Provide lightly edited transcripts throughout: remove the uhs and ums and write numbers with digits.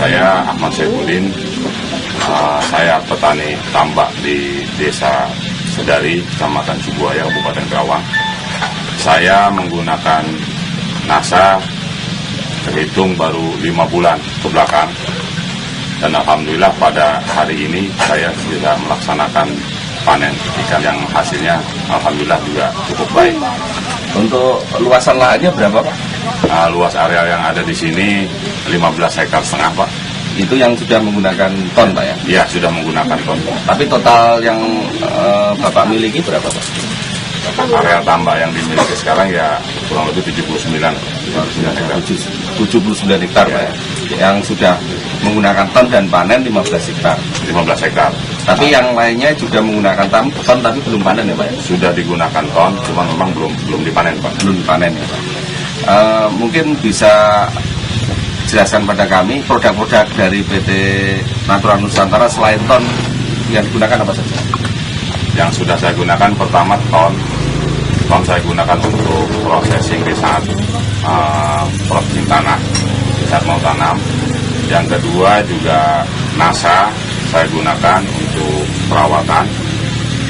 Saya Ahmad Saifuddin, saya petani tambak di Desa Sedari, Kecamatan Cibuaya, Kabupaten Karawang. Saya menggunakan NASA terhitung baru 5 bulan ke belakang, dan alhamdulillah pada hari ini saya sudah melaksanakan panen ikan yang hasilnya alhamdulillah juga cukup baik. Untuk luasan lahannya berapa, Pak? Luas area yang ada di sini 15,5 hektar, Pak. Itu yang sudah menggunakan ton, Pak ya? Ya, sudah menggunakan ton. Tapi total yang Bapak miliki berapa, Pak? Area tambak yang dimiliki sekarang ya kurang lebih 79 hektar. 79 hektar, Pak ya? Yang sudah menggunakan ton dan panen 15 hektar. 15 hektar. Tapi yang lainnya juga menggunakan ton tapi belum panen ya, Pak ya? Sudah digunakan ton, cuma memang belum dipanen, Pak. Belum dipanen ya, Pak. Mungkin bisa jelaskan pada kami produk-produk dari PT Natura Nusantara selain ton yang digunakan apa saja? Yang sudah saya gunakan pertama ton saya gunakan untuk processing di saat processing tanah, di saat mau tanam. Yang kedua juga NASA saya gunakan untuk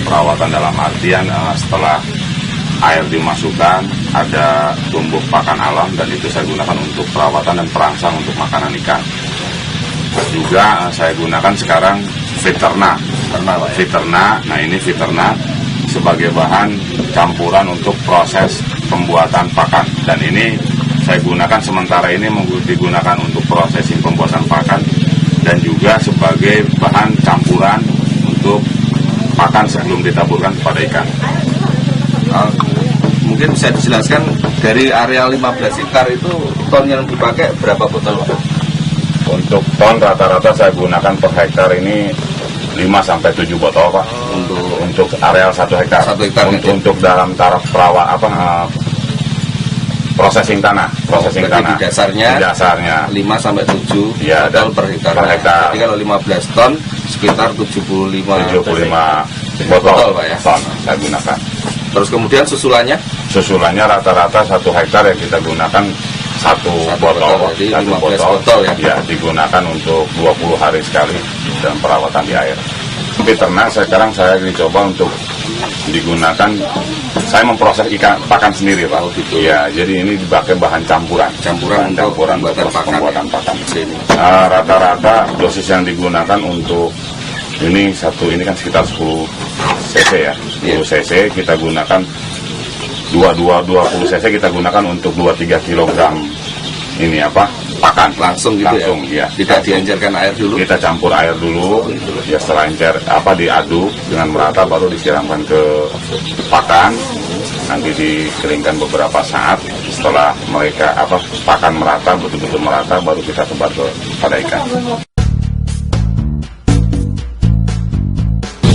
perawatan dalam artian setelah air dimasukkan ada tumbuh pakan alam, dan itu saya gunakan untuk perawatan dan perangsang untuk makanan ikan. Juga saya gunakan sekarang Fiterna. Nah ini Fiterna sebagai bahan campuran untuk proses pembuatan pakan, dan ini saya gunakan sementara ini digunakan untuk prosesing pembuatan pakan dan juga sebagai bahan campuran untuk pakan sebelum ditaburkan kepada ikan. Mungkin bisa dijelaskan dari area 15 hektar itu ton yang dipakai berapa botol, Pak? Untuk ton rata-rata saya gunakan per hektar ini 5-7 botol, Pak. Untuk areal 1 hektar. 1 hektar untuk dalam taraf processing tanah. Di dasarnya 5-7 ya, botol per hektar. Jadi kalau 15 ton sekitar 75 botol, Pak ya. Ton saya gunakan. Terus kemudian susulannya? Susulannya rata-rata 1 hektar yang kita gunakan satu botol ya, digunakan untuk 20 hari sekali dalam perawatan di air. Fiterna sekarang saya dicoba untuk digunakan, saya memproses ikan pakan sendiri, Pak. Ya, jadi ini dipakai bahan campuran untuk pembuatan pakan. Rata-rata dosis yang digunakan untuk ini kan sekitar 10 cc ya. 10 cc kita gunakan 20 cc kita gunakan untuk 2-3 kilogram ini pakan langsung ya. Tidak diencerkan air dulu. Kita campur air dulu, ya setelah encer diaduk dengan merata baru disiramkan ke pakan. Nanti dikeringkan beberapa saat. Setelah pakan merata, betul-betul merata, baru kita sebar pada ikan.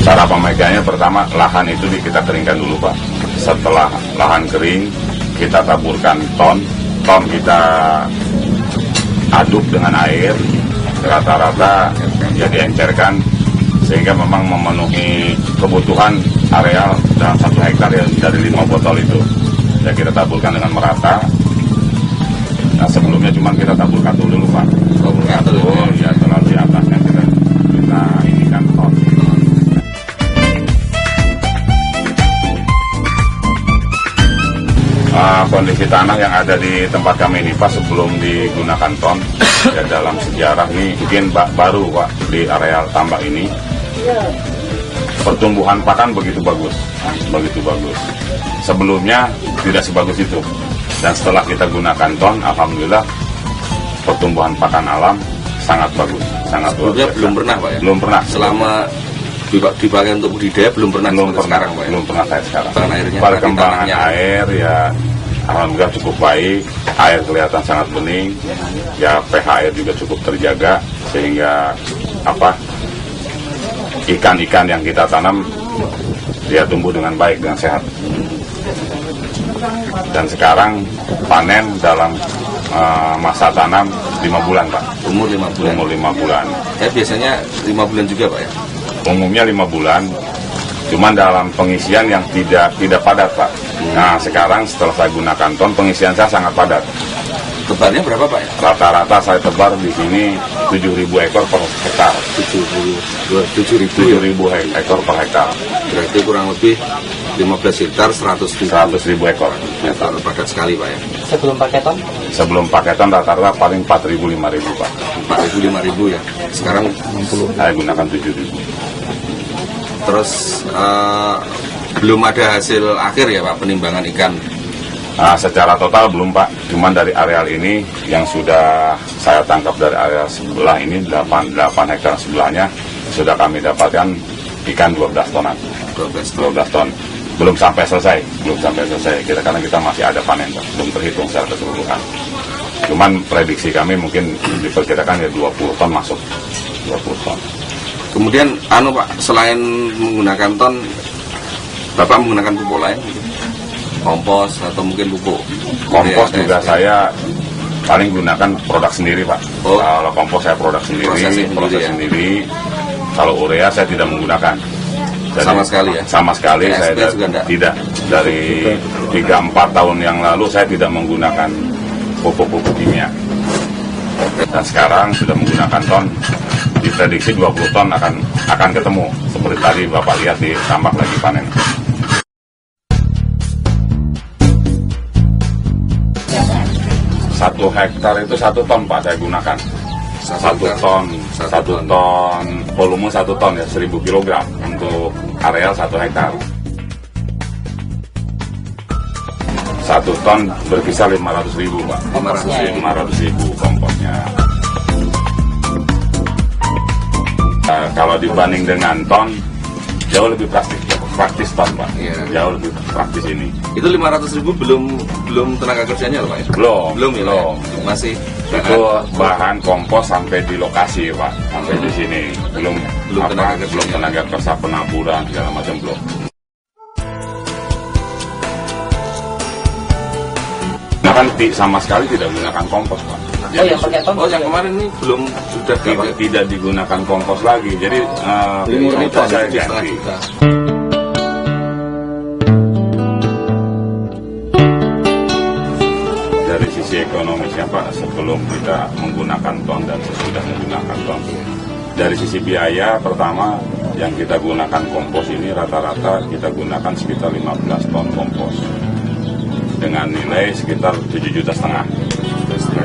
Cara pemegangnya pertama lahan itu kita keringkan dulu, Pak. Setelah lahan kering kita taburkan ton kita aduk dengan air, rata-rata ya diencerkan sehingga memang memenuhi kebutuhan areal dalam 1 hektar ya dari 5 botol itu. Ya kita taburkan dengan merata. Nah sebelumnya cuma kita taburkan dulu, Pak. Ya terlalu di atasnya kita inikan ton. Kondisi tanah yang ada di tempat kami ini, Pak, sebelum digunakan ton ya dalam sejarah ini mungkin baru, Pak, di areal tambak ini pertumbuhan pakan begitu bagus. Sebelumnya tidak sebagus itu, dan setelah kita gunakan ton, alhamdulillah pertumbuhan pakan alam sangat bagus, sangat bagus. Belum pernah, Pak ya? Belum pernah. Selama dipakai untuk budidaya belum pernah sekarang, Pak ya? Belum pernah kayak sekarang. Perkembangan air ya alhamdulillah cukup baik, air kelihatan sangat bening, ya pH air juga cukup terjaga sehingga ikan-ikan yang kita tanam dia tumbuh dengan baik, dengan sehat. Dan sekarang panen dalam masa tanam 5 bulan, Pak. Umur 5 bulan. Ya biasanya 5 bulan juga, Pak ya. Umumnya 5 bulan. Cuman dalam pengisian yang tidak padat, Pak. Nah sekarang setelah saya gunakan ton, pengisian saya sangat padat. Tebarnya berapa Pak ya? Rata-rata saya tebar di sini 7.000 ekor per hektar. 7.000 ekor per hektar. Berarti kurang lebih 15 hektar 100.000 ekor. Hektar padat sekali Pak ya. Sebelum paketan? Sebelum paketan rata-rata paling 4.000 5.000 Pak. 4.000 5.000 ya. Sekarang 60. Saya gunakan 7.000. Terus belum ada hasil akhir ya Pak penimbangan ikan. Secara total belum Pak, cuman dari areal ini yang sudah saya tangkap dari areal sebelah ini 8 hektar sebelahnya sudah kami dapatkan ikan 12 tonan. 12 ton. Belum sampai selesai. Karena kita masih ada panen Pak, belum terhitung secara keseluruhan. Cuman prediksi kami mungkin diperkirakan ya 20 ton masuk. 20 ton. Kemudian Pak, selain menggunakan ton, Bapak menggunakan pupuk lain? Kompos atau mungkin pupuk? Kompos juga saya paling gunakan produk sendiri Pak. Kalau kompos saya produk sendiri, proses sendiri. Kalau urea saya tidak menggunakan. Jadi, sama sekali ya? Sama sekali saya tidak. Dari 3-4 tahun yang lalu saya tidak menggunakan pupuk-pupuk kimia. Dan sekarang sudah menggunakan ton. Diprediksi 20 ton akan ketemu. Seperti tadi Bapak lihat di tambak lagi panen. 1 hektar itu 1 ton Pak saya gunakan. 1 ton, volume 1 ton ya 1.000 kg untuk areal 1 hektar. 1 ton berkisar 500.000 Pak. 500.000 komposnya. Kalau dibanding dengan ton jauh lebih praktis ton Pak. Jauh lebih praktis ini. Itu 500.000 belum tenaga kerjanya loh Pak ya? Belum. Masih itu bahan kompos sampai di lokasi Pak, sampai di sini belum tenaga kerja penaburan segala macam belum. Nah kan sama sekali tidak menggunakan kompos Pak. Yang pakai ton? Yang kemarin ini belum sudah tidak digunakan kompos lagi, jadi saya ganti. Dari sisi ekonomisnya Pak, sebelum kita menggunakan ton dan sesudah menggunakan ton, dari sisi biaya pertama yang kita gunakan kompos ini rata-rata kita gunakan sekitar 15 ton kompos dengan nilai sekitar 7,5 juta,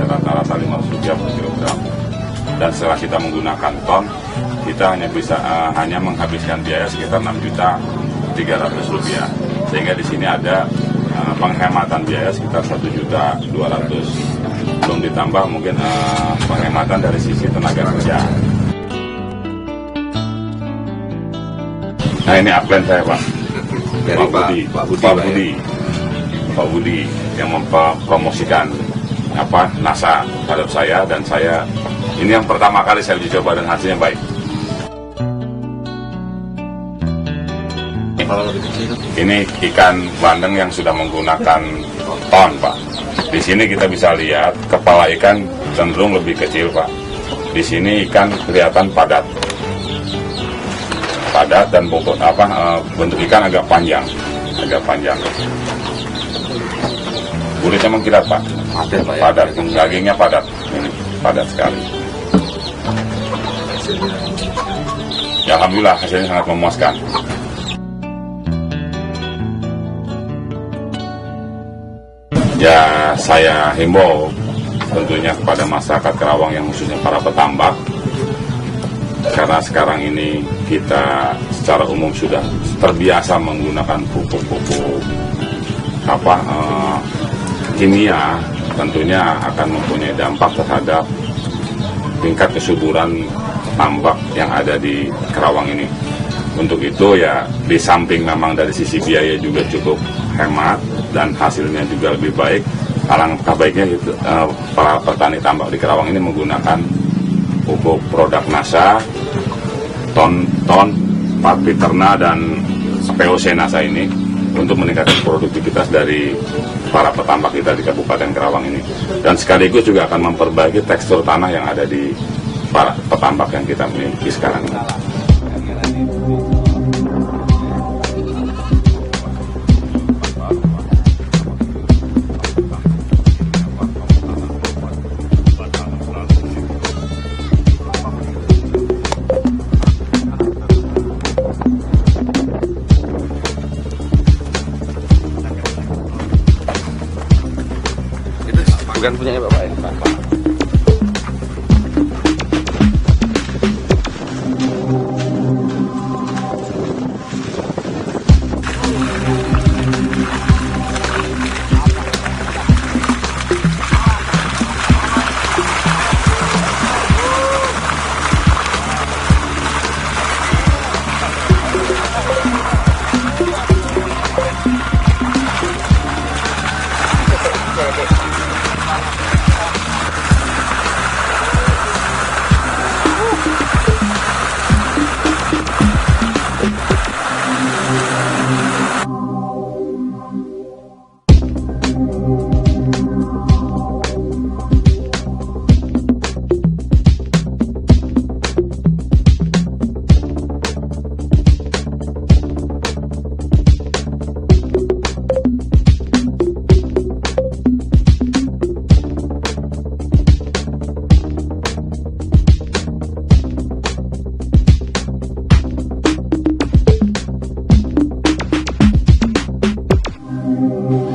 rata-rata 500 rupiah per kilogram. Dan setelah kita menggunakan ton, kita hanya menghabiskan biaya sekitar 6.300.000 rupiah, sehingga di sini ada penghematan biaya sekitar 1.200.000, belum ditambah mungkin penghematan dari sisi tenaga kerja. Nah ini upline saya Pak, dari Pak Budi yang mempromosikan NASA terhadap saya, dan saya ini yang pertama kali saya uji coba dan hasilnya baik. Ini ikan bandeng yang sudah menggunakan ton Pak. Di sini kita bisa lihat kepala ikan cenderung lebih kecil Pak. Di sini ikan kelihatan padat dan bentuk ikan agak panjang. Kulitnya mengkilat Pak. Padat, dagingnya padat. Ini padat sekali. Ya, alhamdulillah hasilnya sangat memuaskan. Ya, saya himbau tentunya kepada masyarakat Karawang yang khususnya para petambak, karena sekarang ini kita secara umum sudah terbiasa menggunakan pupuk-pupuk kimia, tentunya akan mempunyai dampak terhadap tingkat kesuburan tambak yang ada di Karawang ini. Untuk itu ya, di samping memang dari sisi biaya juga cukup hemat dan hasilnya juga lebih baik, alangkah baiknya para petani tambak di Karawang ini menggunakan pupuk produk NASA, ton, Piterna dan POC NASA ini untuk meningkatkan produktivitas dari para petambak kita di Kabupaten Karawang ini, dan sekaligus juga akan memperbaiki tekstur tanah yang ada di para petambak yang kita miliki sekarang ini. bukan punya Bapak ya? Bapak.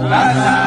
Rasa